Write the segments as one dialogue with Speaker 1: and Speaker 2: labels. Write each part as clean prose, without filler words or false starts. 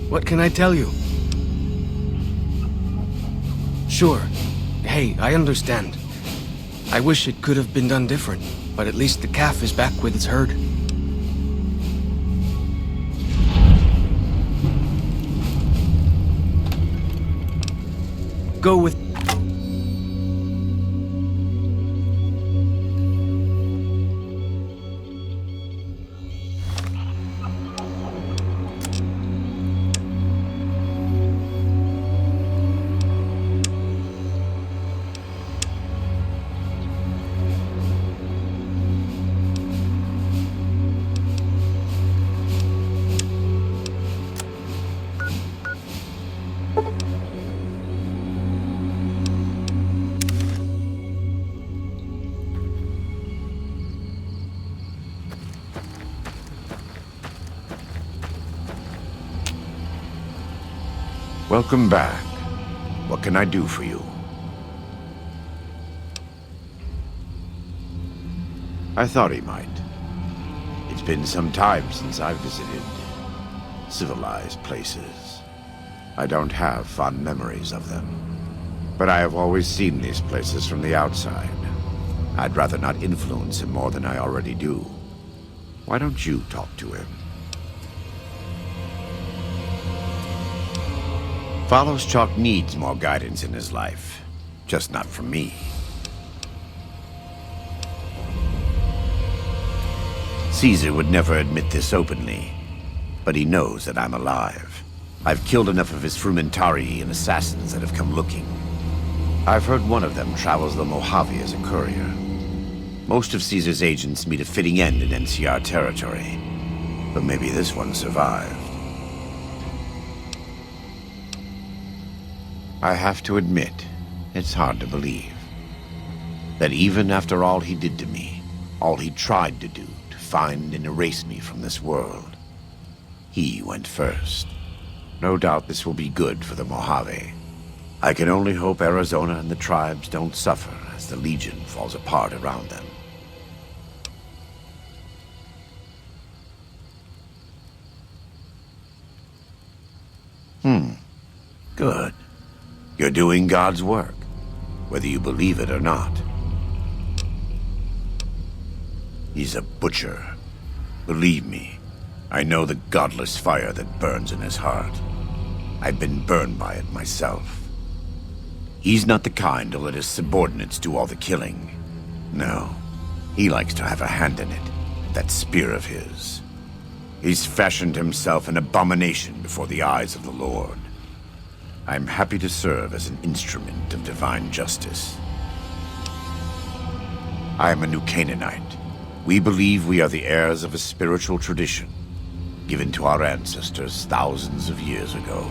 Speaker 1: What can I tell you? Sure. Hey, I understand. I wish it could have been done different, but at least the calf is back with its herd. Go with...
Speaker 2: Welcome back. What can I do for you? I thought he might. It's been some time since I've visited civilized places. I don't have fond memories of them. But I have always seen these places from the outside. I'd rather not influence him more than I already do. Why don't you talk to him? Follows Chalk needs more guidance in his life, just not from me. Caesar would never admit this openly, but he knows that I'm alive. I've killed enough of his Frumentarii and assassins that have come looking. I've heard one of them travels the Mojave as a courier. Most of Caesar's agents meet a fitting end in NCR territory, but maybe this one survived. I have to admit, it's hard to believe that even after all he did to me, all he tried to do to find and erase me from this world, he went first. No doubt this will be good for the Mojave. I can only hope Arizona and the tribes don't suffer as the Legion falls apart around them. Good. You're doing God's work, whether you believe it or not. He's a butcher. Believe me, I know the godless fire that burns in his heart. I've been burned by it myself. He's not the kind to let his subordinates do all the killing. No, he likes to have a hand in it, that spear of his. He's fashioned himself an abomination before the eyes of the Lord. I'm happy to serve as an instrument of divine justice. I am a New Canaanite. We believe we are the heirs of a spiritual tradition, given to our ancestors thousands of years ago.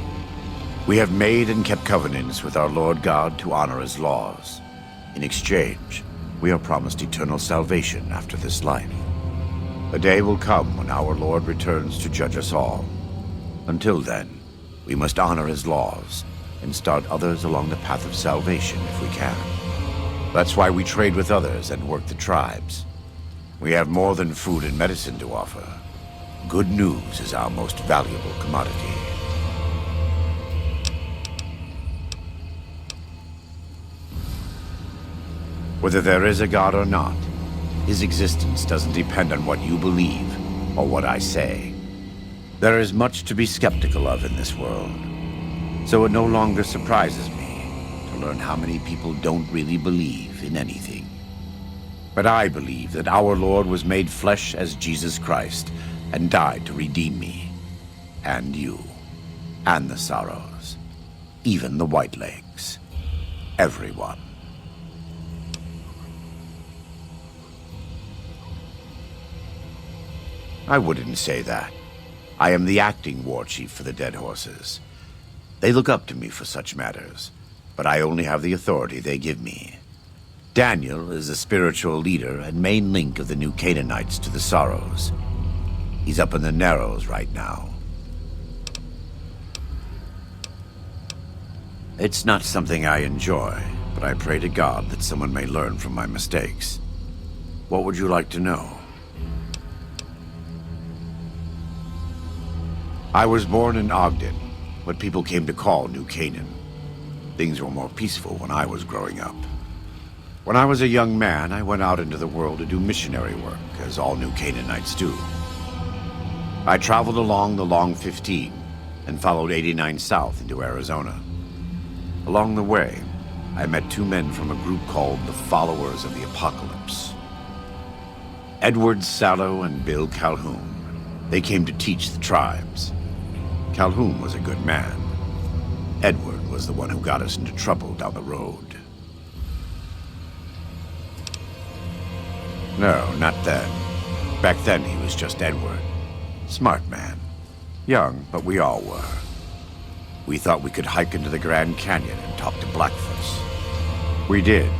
Speaker 2: We have made and kept covenants with our Lord God to honor his laws. In exchange, we are promised eternal salvation after this life. A day will come when our Lord returns to judge us all. Until then, we must honor his laws and start others along the path of salvation if we can. That's why we trade with others and work the tribes. We have more than food and medicine to offer. Good news is our most valuable commodity. Whether there is a God or not, his existence doesn't depend on what you believe or what I say. There is much to be skeptical of in this world, so it no longer surprises me to learn how many people don't really believe in anything. But I believe that our Lord was made flesh as Jesus Christ and died to redeem me, and you, and the Sorrows, even the Whitelegs, everyone. I wouldn't say that. I am the acting war chief for the Dead Horses. They look up to me for such matters, but I only have the authority they give me. Daniel is the spiritual leader and main link of the New Canaanites to the Sorrows. He's up in the Narrows right now. It's not something I enjoy, but I pray to God that someone may learn from my mistakes. What would you like to know? I was born in Ogden, what people came to call New Canaan. Things were more peaceful when I was growing up. When I was a young man, I went out into the world to do missionary work, as all New Canaanites do. I traveled along the Long 15 and followed 89 south into Arizona. Along the way, I met two men from a group called the Followers of the Apocalypse. Edward Sallow and Bill Calhoun. They came to teach the tribes. Calhoun was a good man. Edward was the one who got us into trouble down the road. No, not then. Back then he was just Edward. Smart man. Young, but we all were. We thought we could hike into the Grand Canyon and talk to Blackfoots. We did.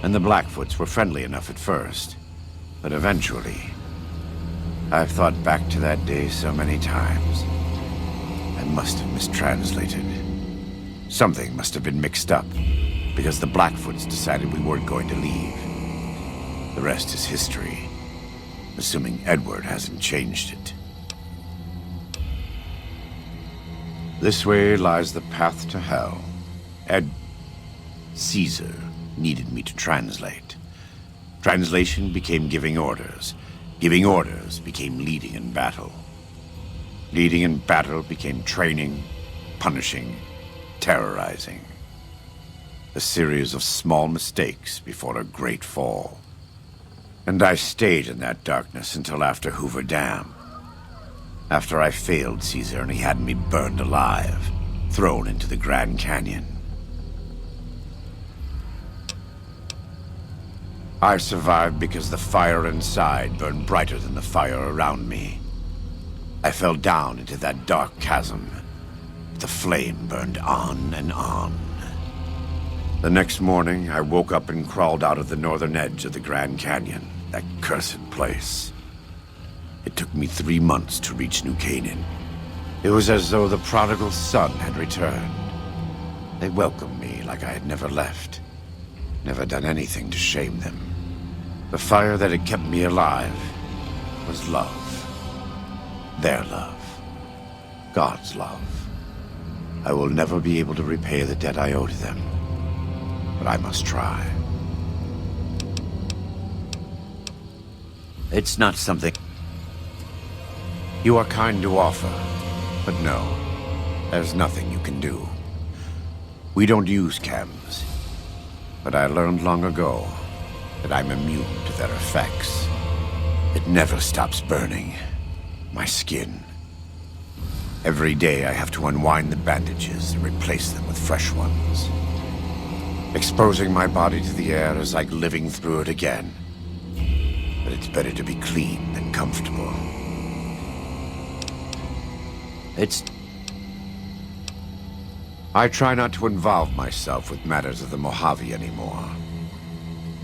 Speaker 2: And the Blackfoots were friendly enough at first. But eventually, I've thought back to that day so many times. I must have mistranslated. Something must have been mixed up, because the Blackfoots decided we weren't going to leave. The rest is history, assuming Edward hasn't changed it. This way lies the path to hell. Caesar needed me to translate. Translation became giving orders. Giving orders became leading in battle. Leading in battle became training, punishing, terrorizing. A series of small mistakes before a great fall. And I stayed in that darkness until after Hoover Dam. After I failed Caesar and he had me burned alive, thrown into the Grand Canyon. I survived because the fire inside burned brighter than the fire around me. I fell down into that dark chasm. The flame burned on and on. The next morning, I woke up and crawled out of the northern edge of the Grand Canyon, that cursed place. It took me 3 months to reach New Canaan. It was as though the prodigal son had returned. They welcomed me like I had never left, never done anything to shame them. The fire that had kept me alive was love. Their love. God's love. I will never be able to repay the debt I owe to them, but I must try. It's not something you are kind to offer, but no, there's nothing you can do. We don't use chems, but I learned long ago that I'm immune to their effects. It never stops burning. My skin. Every day I have to unwind the bandages and replace them with fresh ones. Exposing my body to the air is like living through it again. But it's better to be clean than comfortable. I try not to involve myself with matters of the Mojave anymore.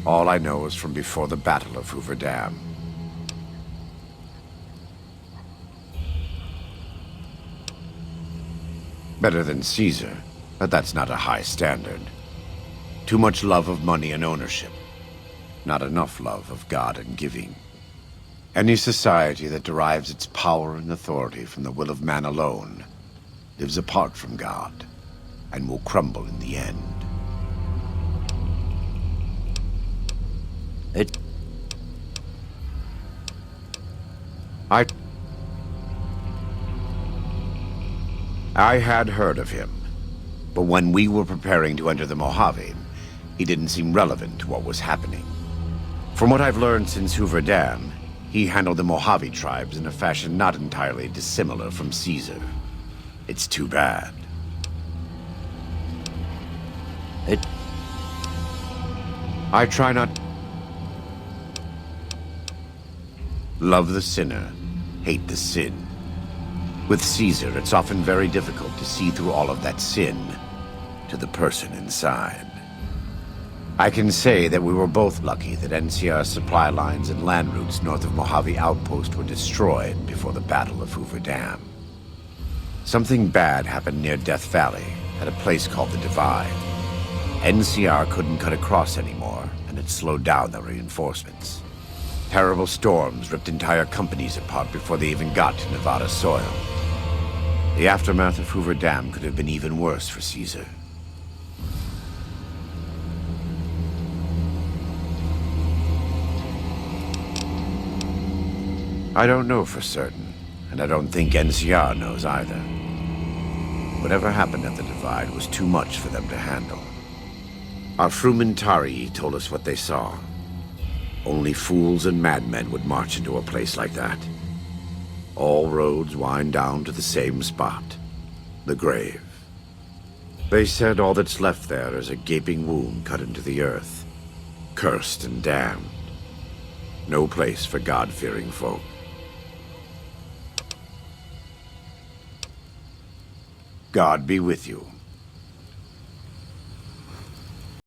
Speaker 2: All I know is from before the Battle of Hoover Dam. Better than Caesar, but that's not a high standard. Too much love of money and ownership. Not enough love of God and giving. Any society that derives its power and authority from the will of man alone lives apart from God and will crumble in the end. I had heard of him, but when we were preparing to enter the Mojave, he didn't seem relevant to what was happening. From what I've learned since Hoover Dam, he handled the Mojave tribes in a fashion not entirely dissimilar from Caesar. It's too bad. I try not love the sinner, hate the sin. With Caesar, it's often very difficult to see through all of that sin to the person inside. I can say that we were both lucky that NCR supply lines and land routes north of Mojave Outpost were destroyed before the Battle of Hoover Dam. Something bad happened near Death Valley, at a place called the Divide. NCR couldn't cut across anymore, and it slowed down the reinforcements. Terrible storms ripped entire companies apart before they even got to Nevada soil. The aftermath of Hoover Dam could have been even worse for Caesar. I don't know for certain, and I don't think NCR knows either. Whatever happened at the Divide was too much for them to handle. Our Frumentarii told us what they saw. Only fools and madmen would march into a place like that. All roads wind down to the same spot, the grave. They said all that's left there is a gaping wound cut into the earth, cursed and damned. No place for God-fearing folk. God be with you.